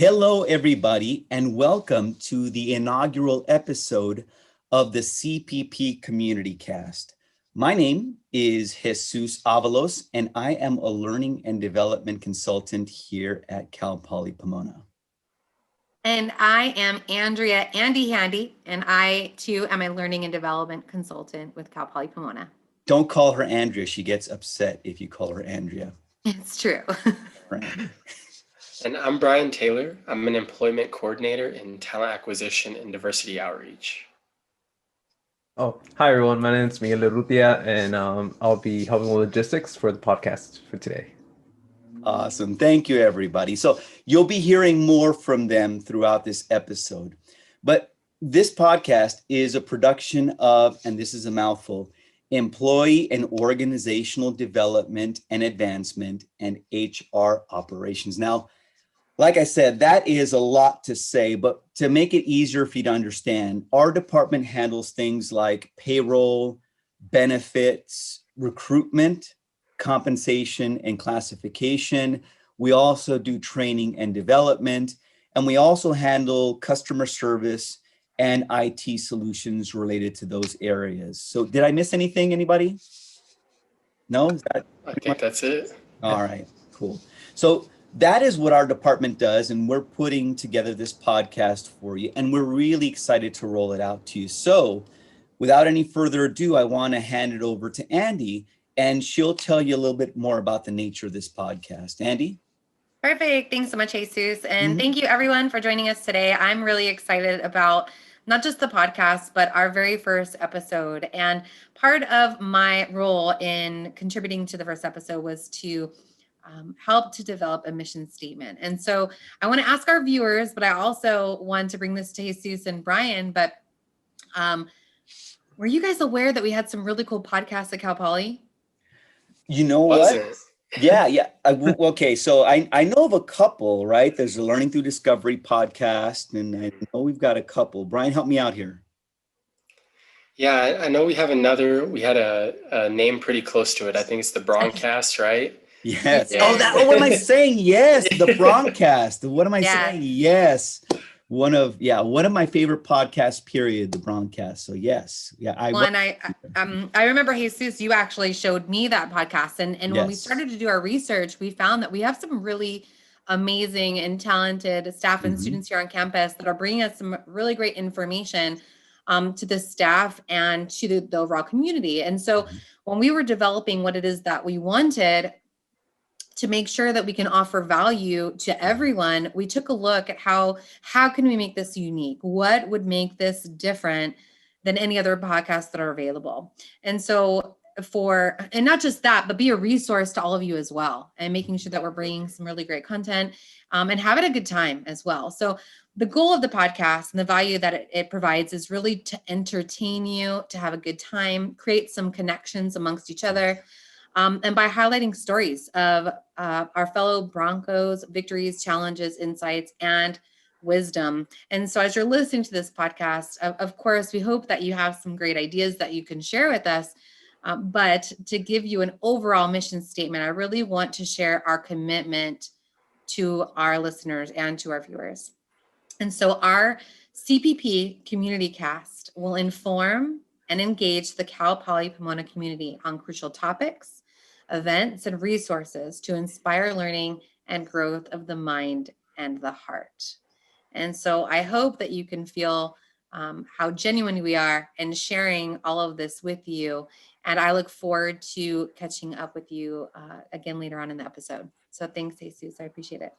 Hello, everybody, and welcome to the inaugural episode of the CPP Community Cast. My name is Jesus Avalos, and I am a learning and development consultant here at Cal Poly Pomona. And I am Andrea Andy Handy, and I too am a learning and development consultant with Cal Poly Pomona. Don't call her Andrea. She gets upset if you call her Andrea. It's true. And I'm Brian Taylor. I'm an employment coordinator in talent acquisition and diversity outreach. Oh, hi everyone. My name is Miguel Urrutia, and I'll be helping with logistics for the podcast for today. Awesome. Thank you, everybody. So you'll be hearing more from them throughout this episode. But this podcast is a production of, and this is a mouthful, Employee and Organizational Development and Advancement and HR Operations. Now, like I said, that is a lot to say, but to make it easier for you to understand, our department handles things like payroll, benefits, recruitment, compensation, and classification. We also do training and development, and we also handle customer service and IT solutions related to those areas. So did I miss anything, anybody? No? I think that's it. All right, cool. So that is what our department does, and we're putting together this podcast for you, and we're really excited to roll it out to you. So without any further ado, I want to hand it over to Andy, and she'll tell you a little bit more about the nature of this podcast. Andy? Perfect. Thanks so much, Jesus. And thank you everyone for joining us today. I'm really excited about not just the podcast, but our very first episode. And part of my role in contributing to the first episode was to help to develop a mission statement. And so I want to ask our viewers, but I also want to bring this to Jesus and Brian, but were you guys aware that we had some really cool podcasts at Cal Poly? You know what? Yeah. Okay, so I know of a couple, right? There's a Learning Through Discovery podcast, and I know we've got a couple. Brian, help me out here. Yeah, I know we have another. We had a name pretty close to it. I think it's the Broadcast, right? Yes. Yeah. What am I saying? Yes, the Broadcast. What am I saying? Yes. One of my favorite podcasts, period, the Broadcast. So yes. Yeah. I remember, Jesus, you actually showed me that podcast. And when we started to do our research, we found that we have some really amazing and talented staff and students here on campus that are bringing us some really great information to the staff and to the overall community. And so when we were developing what it is that we wanted to make sure that we can offer value to everyone, we took a look at how can we make this unique? What would make this different than any other podcasts that are available? And so and not just that, but be a resource to all of you as well, and making sure that we're bringing some really great content and having a good time as well. So the goal of the podcast and the value that it provides is really to entertain you, to have a good time, create some connections amongst each other, and by highlighting stories of our fellow Broncos, victories, challenges, insights, and wisdom. And so as you're listening to this podcast, of course, we hope that you have some great ideas that you can share with us. But to give you an overall mission statement, I really want to share our commitment to our listeners and to our viewers. And so our CPP Community Cast will inform and engage the Cal Poly Pomona community on crucial topics, events, and resources to inspire learning and growth of the mind and the heart. And so I hope that you can feel how genuine we are in sharing all of this with you. And I look forward to catching up with you again later on in the episode. So thanks, Jesus. I appreciate it.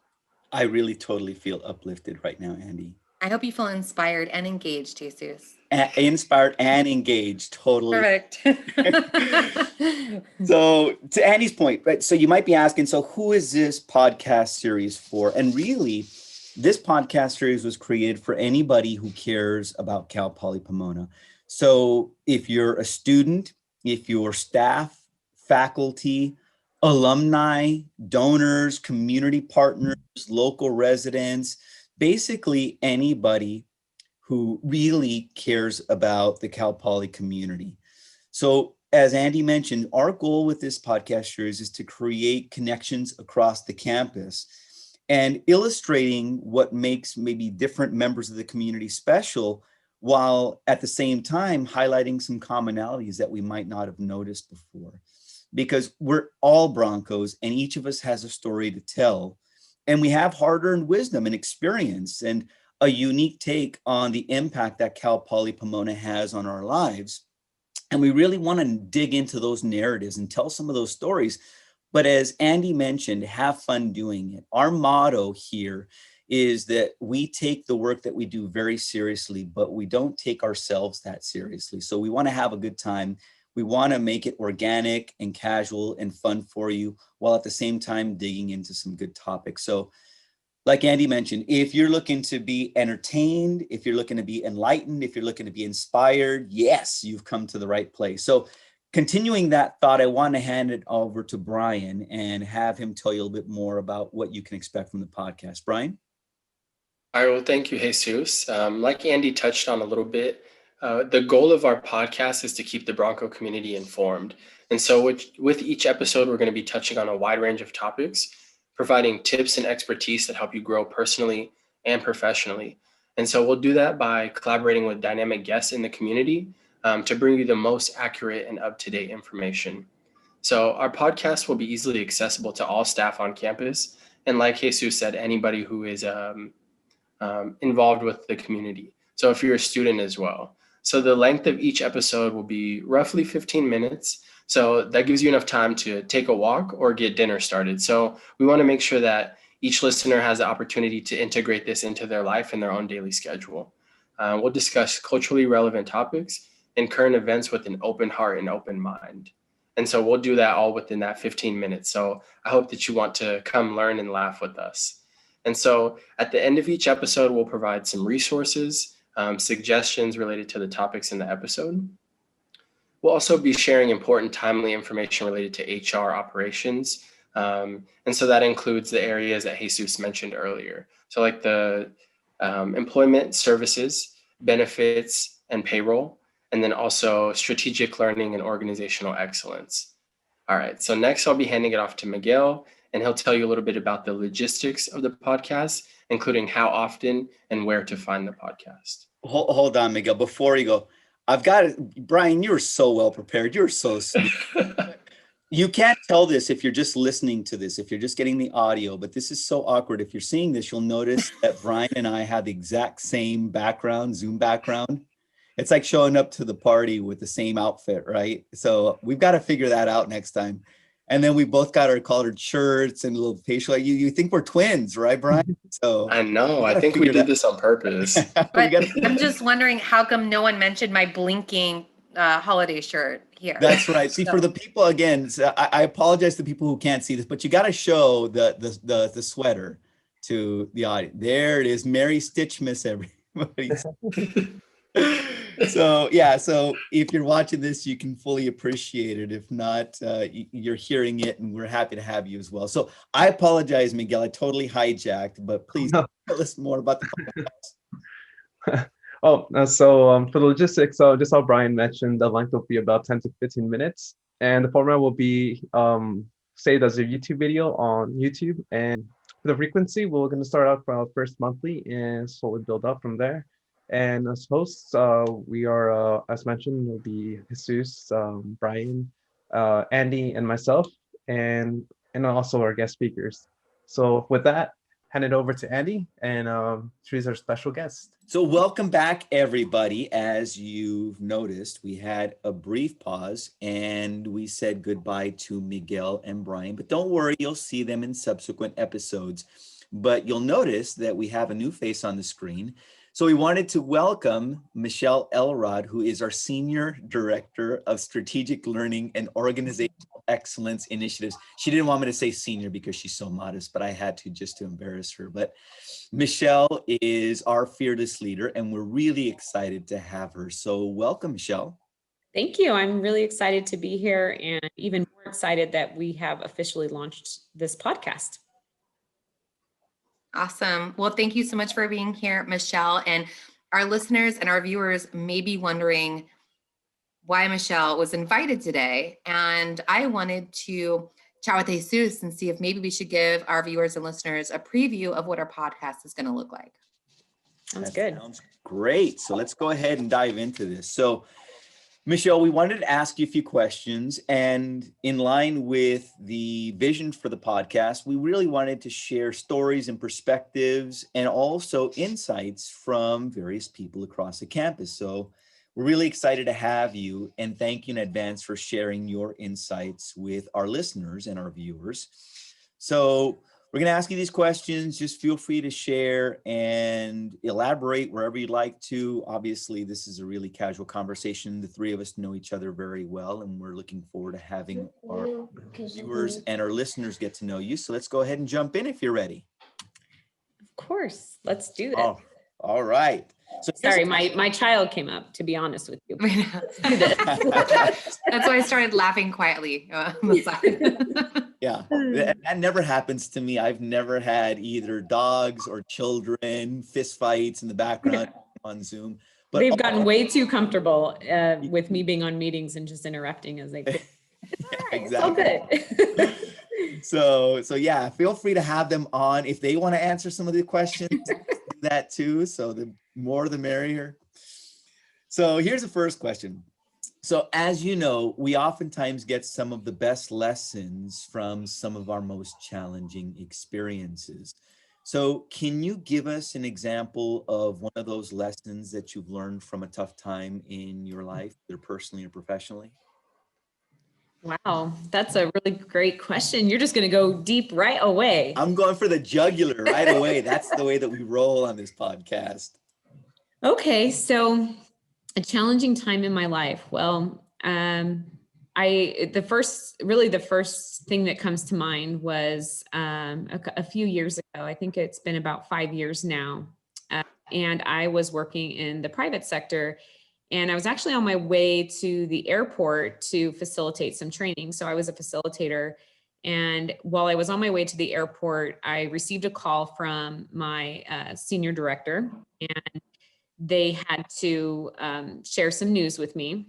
I really totally feel uplifted right now, Andy. I hope you feel inspired and engaged, Jesus. Inspired and engaged, totally. Perfect. So to Andy's point, right? So you might be asking, so who is this podcast series for? And really, this podcast series was created for anybody who cares about Cal Poly Pomona. So if you're a student, if you're staff, faculty, alumni, donors, community partners, local residents, basically anybody who really cares about the Cal Poly community. So as Andy mentioned, our goal with this podcast series is to create connections across the campus and illustrating what makes maybe different members of the community special, while at the same time highlighting some commonalities that we might not have noticed before. Because we're all Broncos and each of us has a story to tell. And we have hard-earned wisdom and experience and a unique take on the impact that Cal Poly Pomona has on our lives. And we really want to dig into those narratives and tell some of those stories. But as Andy mentioned, have fun doing it. Our motto here is that we take the work that we do very seriously, but we don't take ourselves that seriously. So we want to have a good time. We want to make it organic and casual and fun for you, while at the same time digging into some good topics. So like Andy mentioned, if you're looking to be entertained, if you're looking to be enlightened, if you're looking to be inspired, yes, you've come to the right place. So continuing that thought, I want to hand it over to Brian and have him tell you a little bit more about what you can expect from the podcast. Brian? All right, well, thank you, Jesus. Like Andy touched on a little bit, the goal of our podcast is to keep the Bronco community informed. And so with each episode, we're going to be touching on a wide range of topics, providing tips and expertise that help you grow personally and professionally. And so we'll do that by collaborating with dynamic guests in the community to bring you the most accurate and up-to-date information. So our podcast will be easily accessible to all staff on campus. And like Jesus said, anybody who is involved with the community. So if you're a student as well. So the length of each episode will be roughly 15 minutes. So that gives you enough time to take a walk or get dinner started. So we want to make sure that each listener has the opportunity to integrate this into their life and their own daily schedule. We'll discuss culturally relevant topics and current events with an open heart and open mind. And so we'll do that all within that 15 minutes. So I hope that you want to come learn and laugh with us. And so at the end of each episode, we'll provide some resources, suggestions related to the topics in the episode. We'll also be sharing important, timely information related to HR operations. And so that includes the areas that Jesus mentioned earlier. So like the employment services, benefits, and payroll, and then also strategic learning and organizational excellence. All right, so next I'll be handing it off to Miguel, and he'll tell you a little bit about the logistics of the podcast, including how often and where to find the podcast. Hold on, Miguel. Before you go, I've got it. Brian, you're so well prepared. You're so sweet. You can't tell this if you're just listening to this, if you're just getting the audio, but this is so awkward. If you're seeing this, you'll notice that Brian and I have the exact same background, Zoom background. It's like showing up to the party with the same outfit, right? So we've got to figure that out next time. And then we both got our collared shirts and a little facial. You think we're twins, right, Brian? So I know. I think we did this on purpose. But I'm just wondering, how come no one mentioned my blinking holiday shirt here? That's right. See, for the people, again, I apologize to people who can't see this, but you got to show the sweater to the audience. There it is. Merry Stitchmas, everybody. So yeah, so if you're watching this, you can fully appreciate it. If not, you're hearing it, and we're happy to have you as well. So I apologize, Miguel. I totally hijacked, but please tell us more about the podcast. So for the logistics, so just how Brian mentioned, the length will be about 10 to 15 minutes, and the format will be saved as a YouTube video on YouTube. And for the frequency, we're going to start out for our first monthly and slowly build up from there. And as hosts, we are, as mentioned, will be Jesus, Brian, Andy, and myself, and also our guest speakers. So with that, hand it over to Andy, and she's our special guest. So welcome back, everybody. As you've noticed, we had a brief pause and we said goodbye to Miguel and Brian, but don't worry, you'll see them in subsequent episodes. But you'll notice that we have a new face on the screen. So we wanted to welcome Michelle Elrod, who is our Senior Director of Strategic Learning and Organizational Excellence Initiatives. She didn't want me to say senior because she's so modest, but I had to just to embarrass her. But Michelle is our fearless leader, and we're really excited to have her. So welcome, Michelle. Thank you. I'm really excited to be here, and even more excited that we have officially launched this podcast. Awesome. Well, thank you so much for being here, Michelle. And our listeners and our viewers may be wondering why Michelle was invited today. And I wanted to chat with Jesus and see if maybe we should give our viewers and listeners a preview of what our podcast is going to look like. Sounds That good. Sounds great. So let's go ahead and dive into this. So Michelle, we wanted to ask you a few questions, and in line with the vision for the podcast, we really wanted to share stories and perspectives and also insights from various people across the campus. So we're really excited to have you, and thank you in advance for sharing your insights with our listeners and our viewers. So we're going to ask you these questions. Just feel free to share and elaborate wherever you'd like to. Obviously, this is a really casual conversation. The three of us know each other very well, and we're looking forward to having our viewers and our listeners get to know you. So let's go ahead and jump in if you're ready. Of course. Let's do this. Oh, all right. So Sorry, my child came up, to be honest with you. That's why I started laughing quietly on the side. Yeah, that never happens to me. I've never had either dogs or children, fist fights in the background on Zoom. But they've gotten way too comfortable with me being on meetings and just interrupting as they could. It's all right. It's all good. So yeah, feel free to have them on if they want to answer some of the questions. Do that too. So the more the merrier. So here's the first question. So as you know, we oftentimes get some of the best lessons from some of our most challenging experiences. So can you give us an example of one of those lessons that you've learned from a tough time in your life, either personally or professionally? Wow, that's a really great question. You're just going to go deep right away. I'm going for the jugular right away. That's the way that we roll on this podcast. Okay, so a challenging time in my life. Well, the first thing that comes to mind was a few years ago. I think it's been about 5 years now, and I was working in the private sector, and I was actually on my way to the airport to facilitate some training. So I was a facilitator, and while I was on my way to the airport, I received a call from my senior director, and they had to share some news with me.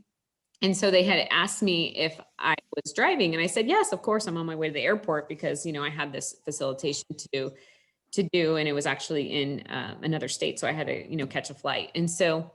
And so they had asked me if I was driving, and I said, yes, of course, I'm on my way to the airport because, I had this facilitation to do, and it was actually in another state. So I had to, catch a flight. And so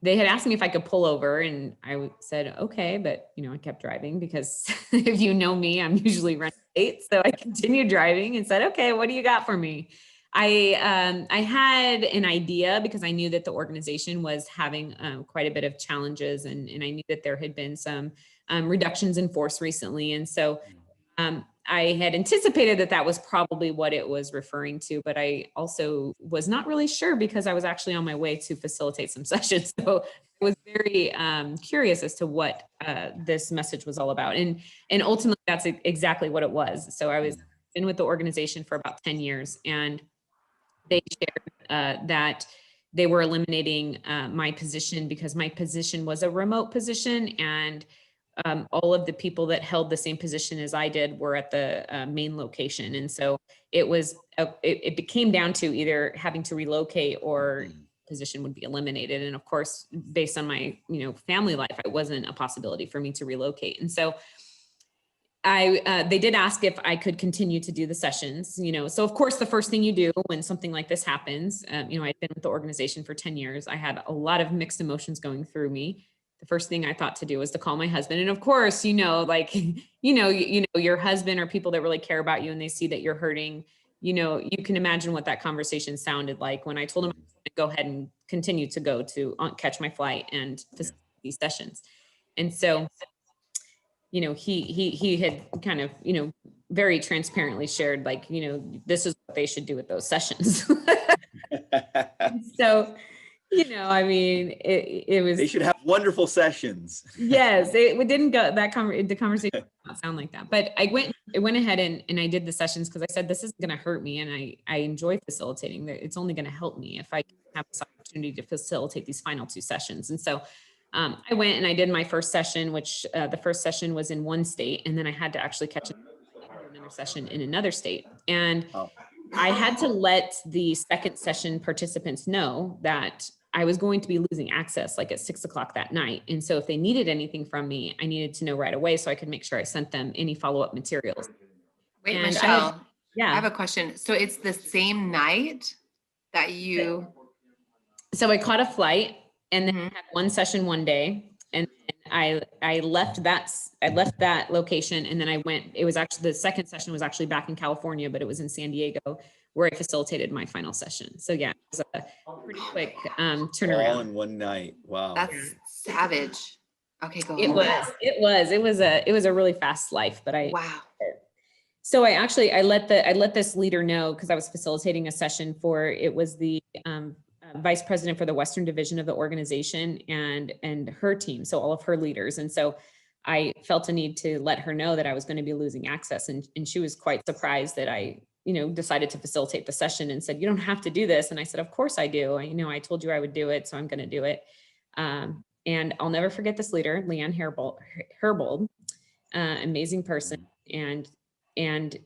they had asked me if I could pull over, and I said, okay, but, I kept driving because if you know me, I'm usually running late. So I continued driving and said, okay, what do you got for me? I had an idea because I knew that the organization was having quite a bit of challenges, and I knew that there had been some reductions in force recently. And so I had anticipated that was probably what it was referring to, but I also was not really sure because I was actually on my way to facilitate some sessions. So I was very curious as to what this message was all about. And ultimately, that's exactly what it was. So I was been with the organization for about 10 years, and they shared that they were eliminating my position because my position was a remote position, and all of the people that held the same position as I did were at the main location. And so it became down to either having to relocate or position would be eliminated. And of course, based on my, family life, it wasn't a possibility for me to relocate. And so they did ask if I could continue to do the sessions, so of course, the first thing you do when something like this happens, I'd been with the organization for 10 years. I had a lot of mixed emotions going through me. The first thing I thought to do was to call my husband. And of course, your husband or people that really care about you and they see that you're hurting, you can imagine what that conversation sounded like when I told him to go ahead and continue to go to catch my flight and facilitate these sessions. And so, he had kind of, very transparently shared, like, this is what they should do with those sessions. So, it was. They should have wonderful sessions. Yes, it didn't go the conversation did not sound like that. But I went ahead and I did the sessions because I said this isn't going to hurt me, and I enjoy facilitating. It's only going to help me if I have this opportunity to facilitate these final 2 sessions. And so I went and I did my first session, which the first session was in one state, and then I had to actually catch another session in another state. And I had to let the second session participants know that I was going to be losing access like at 6 o'clock that night. And so if they needed anything from me, I needed to know right away so I could make sure I sent them any follow-up materials. Wait, And I Michelle, I yeah. have a question. So it's the same night that you, So I caught a flight and then Mhm. had one session one day, and I left that location, and then I went. It was actually the second session was actually back in California, but it was in San Diego where I facilitated my final session. So yeah, it was a pretty quick All turnaround. in one night. Wow. that's savage. Okay, go It ahead. was a really fast life, but Wow. so I let this leader know, because I was facilitating a session for, it was the vice president for the Western division of the organization and her team. So all of her leaders. And so I felt a need to let her know that I was going to be losing access. And she was quite surprised that I, decided to facilitate the session, and said, "You don't have to do this." And I said, "Of course I do. I told you I would do it, so I'm going to do it." And I'll never forget this leader, Leanne Herbold, amazing person. And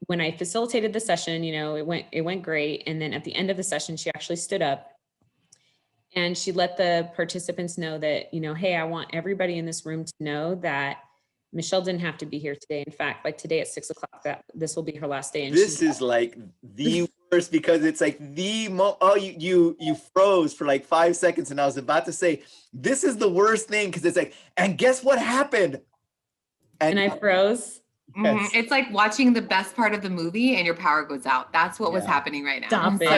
when I facilitated the session, it went great. And then at the end of the session, she actually stood up and she let the participants know that, hey, I want everybody in this room to know that Michelle didn't have to be here today. In fact, like today at 6:00, that this will be her last day. And This is like the worst, because it's like you froze for like 5 seconds, and I was about to say, this is the worst thing, because it's like, and guess what happened? And I froze. Yes. It's like watching the best part of the movie and your power goes out. That's what was Yeah. happening right now. Stop it.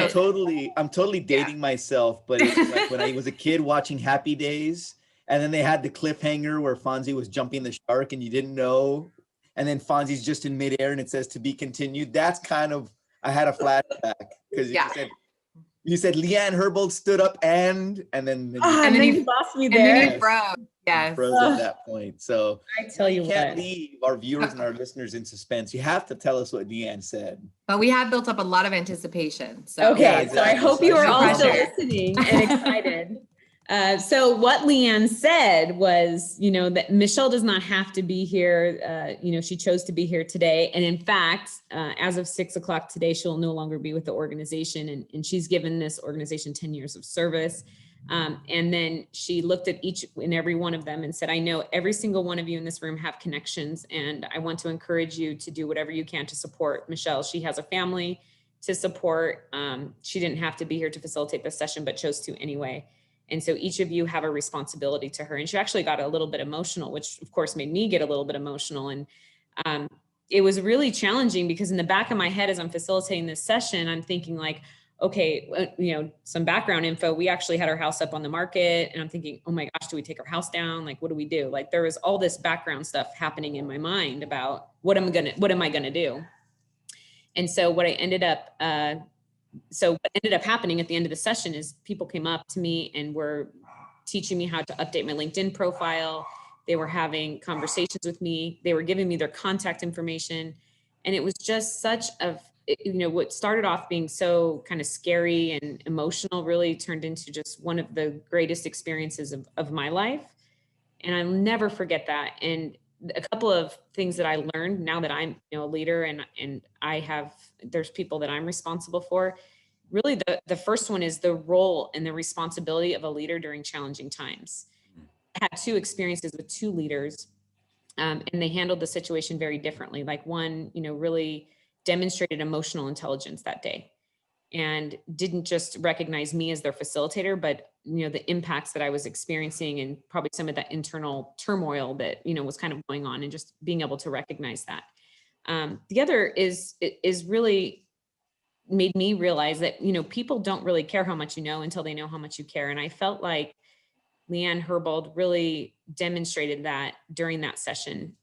I'm totally dating myself, but it's like when I was a kid watching Happy Days, and then they had the cliffhanger where Fonzie was jumping the shark and you didn't know, and then Fonzie's just in midair and it says to be continued. That's kind of, I had a flashback, because you said Leanne Herbold stood up and then And then you lost me there. And then you froze. Yes. froze at that point. So I tell you can't what. leave our viewers and our listeners in suspense. You have to tell us what Leanne said. But we have built up a lot of anticipation. So Okay, Yeah, so I exactly. hope you are No all still pressure. listening and excited. So what Leanne said was, that Michelle does not have to be here. She chose to be here today. And in fact, as of 6:00 today, she'll no longer be with the organization. And she's given this organization 10 years of service. And then she looked at each and every one of them and said, "I know every single one of you in this room have connections, and I want to encourage you to do whatever you can to support Michelle. She has a family to support. She didn't have to be here to facilitate this session, but chose to anyway. And so each of you have a responsibility to her." And she actually got a little bit emotional, which of course made me get a little bit emotional. And it was really challenging, because in the back of my head, as I'm facilitating this session, I'm thinking like, okay, some background info. We actually had our house up on the market, and I'm thinking, oh my gosh, do we take our house down? Like, what do we do? Like, there was all this background stuff happening in my mind about what am I gonna do? And so what ended up happening at the end of the session is people came up to me and were teaching me how to update my LinkedIn profile. They were having conversations with me. They were giving me their contact information. And it was just what started off being so kind of scary and emotional really turned into just one of the greatest experiences of my life. And I'll never forget that. And a couple of things that I learned now that I'm a leader and there's people that I'm responsible for. Really, the first one is the role and the responsibility of a leader during challenging times. I had 2 experiences with 2 leaders, and they handled the situation very differently. Like one, really demonstrated emotional intelligence that day and didn't just recognize me as their facilitator, but the impacts that I was experiencing and probably some of that internal turmoil that was kind of going on, and just being able to recognize that. The other is really made me realize that people don't really care how much you know until they know how much you care. And I felt like Leanne Herbold really demonstrated that during that session.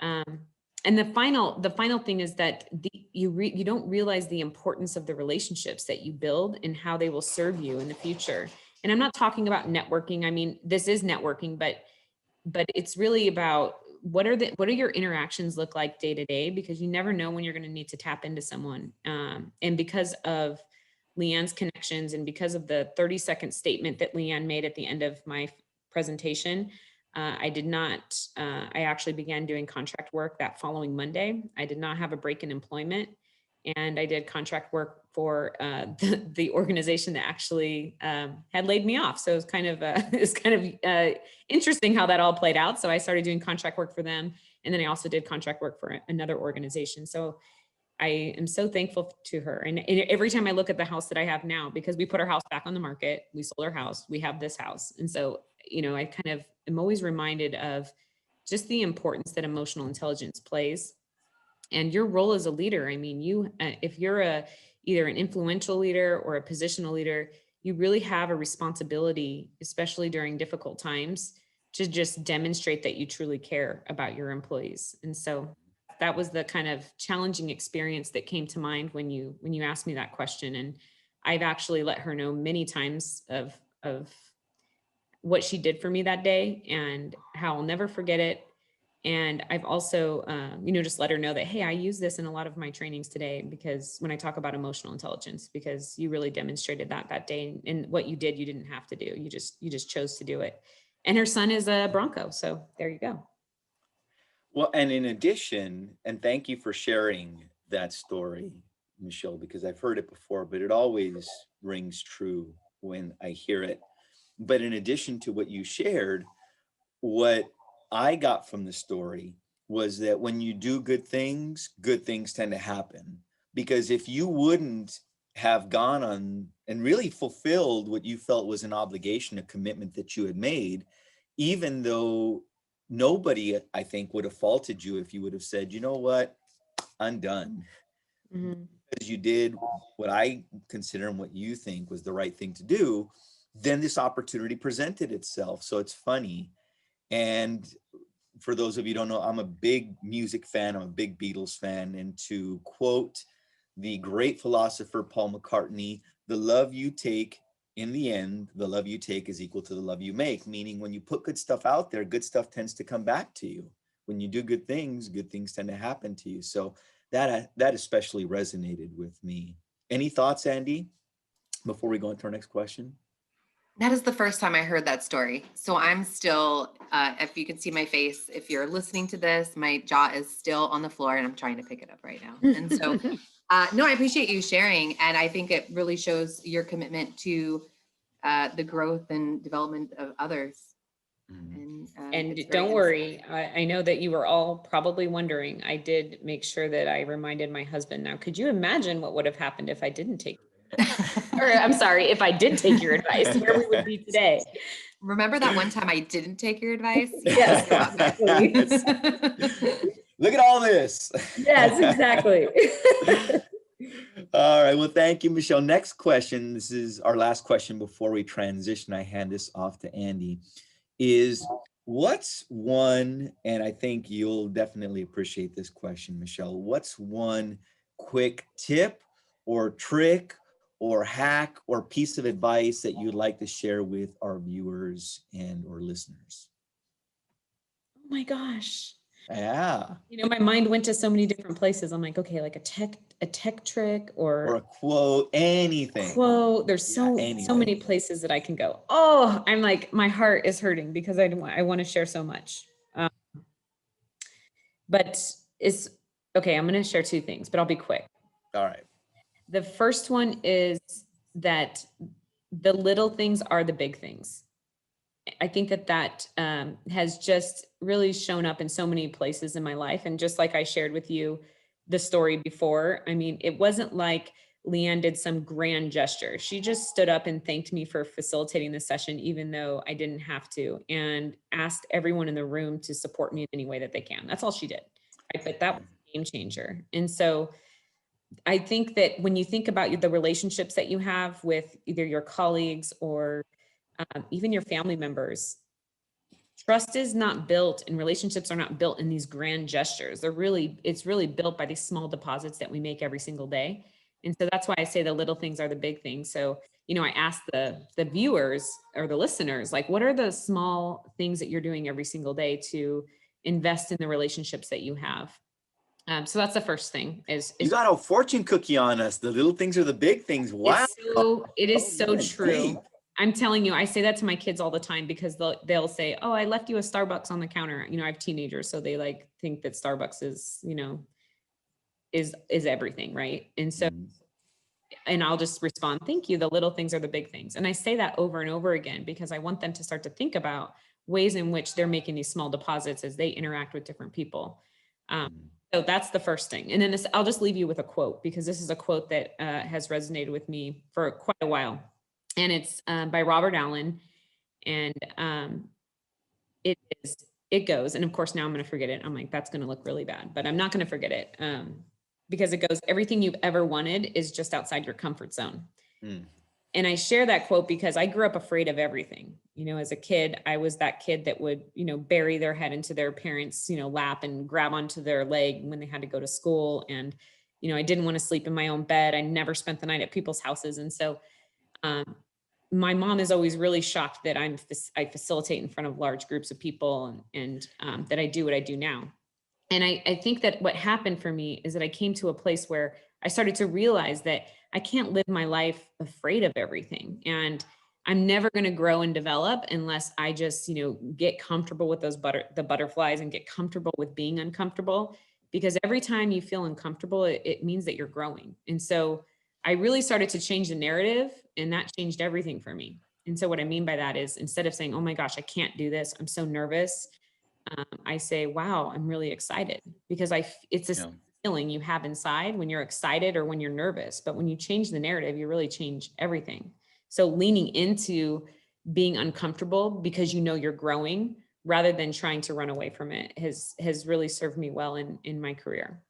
And the final thing is that you don't realize the importance of the relationships that you build and how they will serve you in the future. And I'm not talking about networking. I mean, this is networking, but it's really about what are your interactions look like day to day, because you never know when you're going to need to tap into someone. And because of Leanne's connections and because of the 30-second statement that Leanne made at the end of my presentation, I actually began doing contract work that following Monday. I did not have a break in employment, and I did contract work for the organization that actually had laid me off. So it was kind of interesting how that all played out. So I started doing contract work for them, And then I also did contract work for another organization. So I am so thankful to her. And every time I look at the house that I have now, because we put our house back on the market, we sold our house, we have this house. And so, I kind of am always reminded of just the importance that emotional intelligence plays and your role as a leader. I mean, if you're either an influential leader or a positional leader, you really have a responsibility, especially during difficult times, to just demonstrate that you truly care about your employees. And so that was the kind of challenging experience that came to mind when you asked me that question. And I've actually let her know many times of what she did for me that day and how I'll never forget it. And I've also, just let her know that, hey, I use this in a lot of my trainings today, because when I talk about emotional intelligence, because you really demonstrated that day, and what you did, you didn't have to do. You just chose to do it. And her son is a Bronco. So there you go. Well, and in addition, and thank you for sharing that story, Michelle, because I've heard it before, but it always rings true when I hear it. But in addition to what you shared, what I got from the story was that when you do good things tend to happen. Because if you wouldn't have gone on and really fulfilled what you felt was an obligation, a commitment that you had made, even though nobody, I think, would have faulted you if you would have said, you know what, I'm done. Mm-hmm. Because you did what I consider and what you think was the right thing to do, then this opportunity presented itself. So it's funny. And for those of you who don't know, I'm a big music fan. I'm a big Beatles fan. And to quote the great philosopher Paul McCartney, the love you take, in the end, the love you take is equal to the love you make. Meaning when you put good stuff out there, good stuff tends to come back to you. When you do good things tend to happen to you. So that especially resonated with me. Any thoughts, Andy, before we go into our next question? That is the first time I heard that story. So I'm still, if you can see my face, if you're listening to this, my jaw is still on the floor and I'm trying to pick it up right now. And so, no, I appreciate you sharing. And I think it really shows your commitment to the growth and development of others. And don't worry, I know that you were all probably wondering. I did make sure that I reminded my husband. Now, could you imagine what would have happened if I didn't take or I'm sorry, if I did take your advice, where we would be today? Remember that one time I didn't take your advice? Yes, exactly. Look at all this. Yes, exactly. All right. Well, thank you, Michelle. Next question. This is our last question before we transition. I hand this off to Andy. Is what's one, and I think you'll definitely appreciate this question, Michelle. What's one quick tip or trick or hack or piece of advice that you'd like to share with our viewers and or listeners? Oh my gosh. Yeah. My mind went to so many different places. I'm like, okay, like a tech trick or a quote, anything. Quote. There's so many places that I can go. Oh, I'm like, my heart is hurting because I want to share so much. But it's okay. I'm going to share two things, but I'll be quick. All right. The first one is that the little things are the big things. I think that has just really shown up in so many places in my life. And just like I shared with you the story before, I mean, it wasn't like Leanne did some grand gesture. She just stood up and thanked me for facilitating the session, even though I didn't have to, and asked everyone in the room to support me in any way that they can. That's all she did. Right? But that was a game changer. And so I think that when you think about the relationships that you have with either your colleagues or even your family members, trust is not built and relationships are not built in these grand gestures. It's really built by these small deposits that we make every single day. And so that's why I say the little things are the big things. So, I ask the viewers or the listeners, like, what are the small things that you're doing every single day to invest in the relationships that you have? So that's the first thing is you got a fortune cookie on us. The little things are the big things. Wow. It is so true. Deep. I'm telling you, I say that to my kids all the time because they'll say, oh, I left you a Starbucks on the counter. I have teenagers, so they think that Starbucks is, is everything. Right. And so, and I'll just respond, thank you. The little things are the big things. And I say that over and over again, because I want them to start to think about ways in which they're making these small deposits as they interact with different people. So that's the first thing. And then I'll just leave you with a quote, because this is a quote that has resonated with me for quite a while. And it's by Robert Allen. And it goes, and of course now I'm going to forget it. I'm like, that's going to look really bad, but I'm not going to forget it. Because it goes, everything you've ever wanted is just outside your comfort zone. And I share that quote because I grew up afraid of everything. As a kid, I was that kid that would, bury their head into their parents', lap and grab onto their leg when they had to go to school. And, I didn't want to sleep in my own bed. I never spent the night at people's houses. And so, my mom is always really shocked that I facilitate in front of large groups of people and that I do what I do now. And I think that what happened for me is that I came to a place where I started to realize that I can't live my life afraid of everything. And I'm never going to grow and develop unless I just, get comfortable with the butterflies and get comfortable with being uncomfortable. Because every time you feel uncomfortable, it means that you're growing. And so I really started to change the narrative, and that changed everything for me. And so what I mean by that is, instead of saying, oh my gosh, I can't do this, I'm so nervous, I say, wow, I'm really excited, because it's this feeling you have inside when you're excited or when you're nervous. But when you change the narrative, you really change everything. So leaning into being uncomfortable because you're growing, rather than trying to run away from it, has really served me well in my career.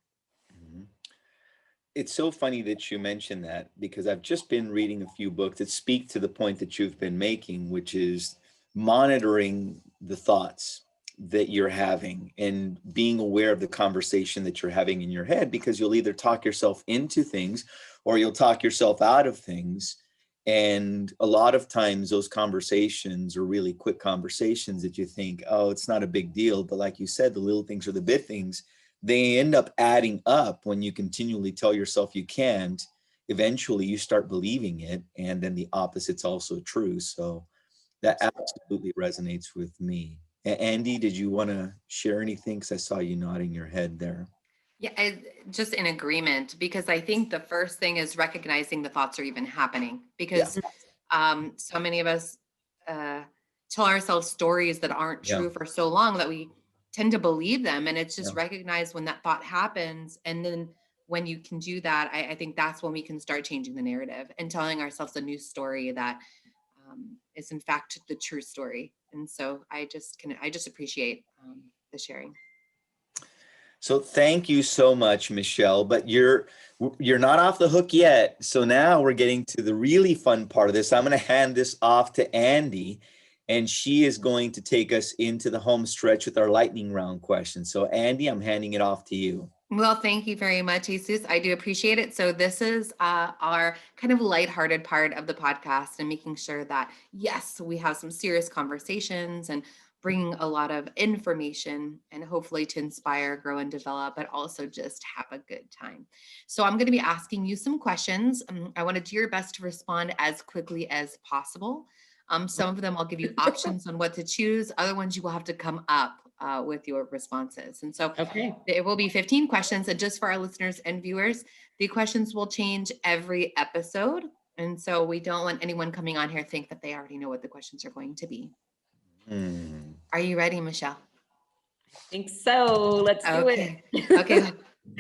It's so funny that you mentioned that, because I've just been reading a few books that speak to the point that you've been making, which is monitoring the thoughts that you're having and being aware of the conversation that you're having in your head, because you'll either talk yourself into things or you'll talk yourself out of things. And a lot of times those conversations are really quick conversations that you think, oh, it's not a big deal. But like you said, the little things are the big things. They end up adding up when you continually tell yourself you can't. Eventually you start believing it, and then the opposite's also true. So that absolutely resonates with me. Andy, did you want to share anything? Because I saw you nodding your head there. Yeah, just in agreement, because I think the first thing is recognizing the thoughts are even happening, because so many of us tell ourselves stories that aren't true for so long that we tend to believe them. And it's just recognize when that thought happens. And then when you can do that, I think that's when we can start changing the narrative and telling ourselves a new story that is in fact the true story. And so I just appreciate the sharing. So thank you so much, Michelle, but you're not off the hook yet. So now we're getting to the really fun part of this. I'm going to hand this off to Andy, and she is going to take us into the home stretch with our lightning round questions. So Andy, I'm handing it off to you. Well, thank you very much, Jesus. I do appreciate it. So this is our kind of lighthearted part of the podcast, and making sure that, yes, we have some serious conversations and bringing a lot of information, and hopefully to inspire, grow, and develop, but also just have a good time. So I'm going to be asking you some questions. I want to do your best to respond as quickly as possible. Some of them I'll give you options on what to choose. Other ones you will have to come up with your responses. And so it will be 15 questions. And just for our listeners and viewers, the questions will change every episode. And so we don't want anyone coming on here think that they already know what the questions are going to be. Are you ready, Michelle? I think so. Let's do it. Okay.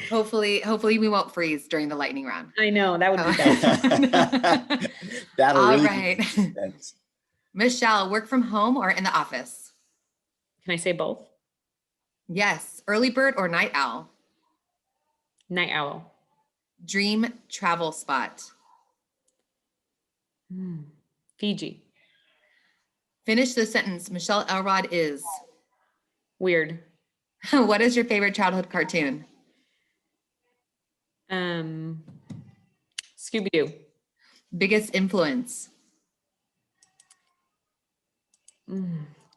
Hopefully we won't freeze during the lightning round. I know, that would be bad. That'll All really right. make sense. Michelle, work from home or in the office? Can I say both? Yes. Early bird or night owl? Night owl. Dream travel spot? Fiji. Finish the sentence. Michelle Elrod is? Weird. What is your favorite childhood cartoon? Scooby-Doo. Biggest influence?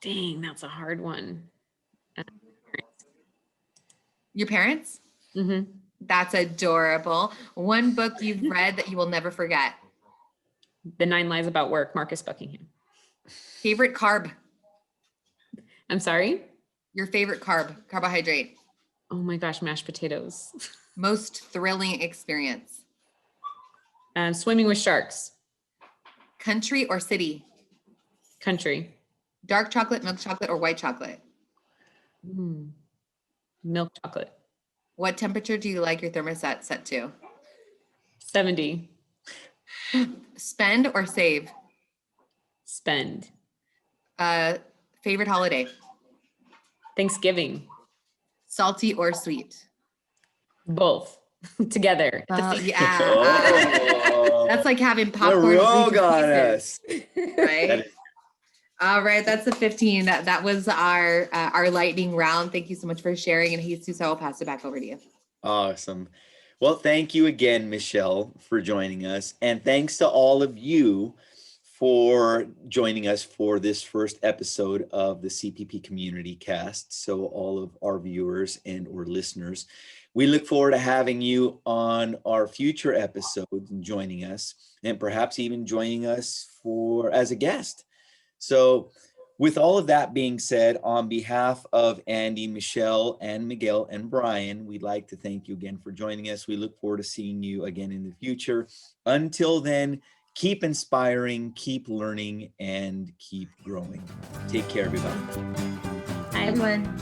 Dang, that's a hard one. Your parents? Mm-hmm. That's adorable. One book you've read that you will never forget? The 9 Lies About Work, Marcus Buckingham. Favorite carb? I'm sorry? Your favorite carbohydrate? Oh my gosh, mashed potatoes. Most thrilling experience? Swimming with sharks. Country or city? Country. Dark chocolate, milk chocolate, or white chocolate? Milk chocolate. What temperature do you like your thermostat set to? 70. Spend or save? Spend. Favorite holiday? Thanksgiving. Salty or sweet? Both together. Yeah. Oh. That's like having The popcorn with rogue Reese's on Pieces, us. right? All right, that's the 15. That was our lightning round. Thank you so much for sharing. And Jesus, I will pass it back over to you. Awesome. Well, thank you again, Michelle, for joining us. And thanks to all of you for joining us for this first episode of the CPP Community Cast. So all of our viewers and or listeners, we look forward to having you on our future episodes and joining us, and perhaps even joining us as a guest. So with all of that being said, on behalf of Andy, Michelle, and Miguel, and Brian, we'd like to thank you again for joining us. We look forward to seeing you again in the future. Until then, keep inspiring, keep learning, and keep growing. Take care, everybody. Hi, everyone.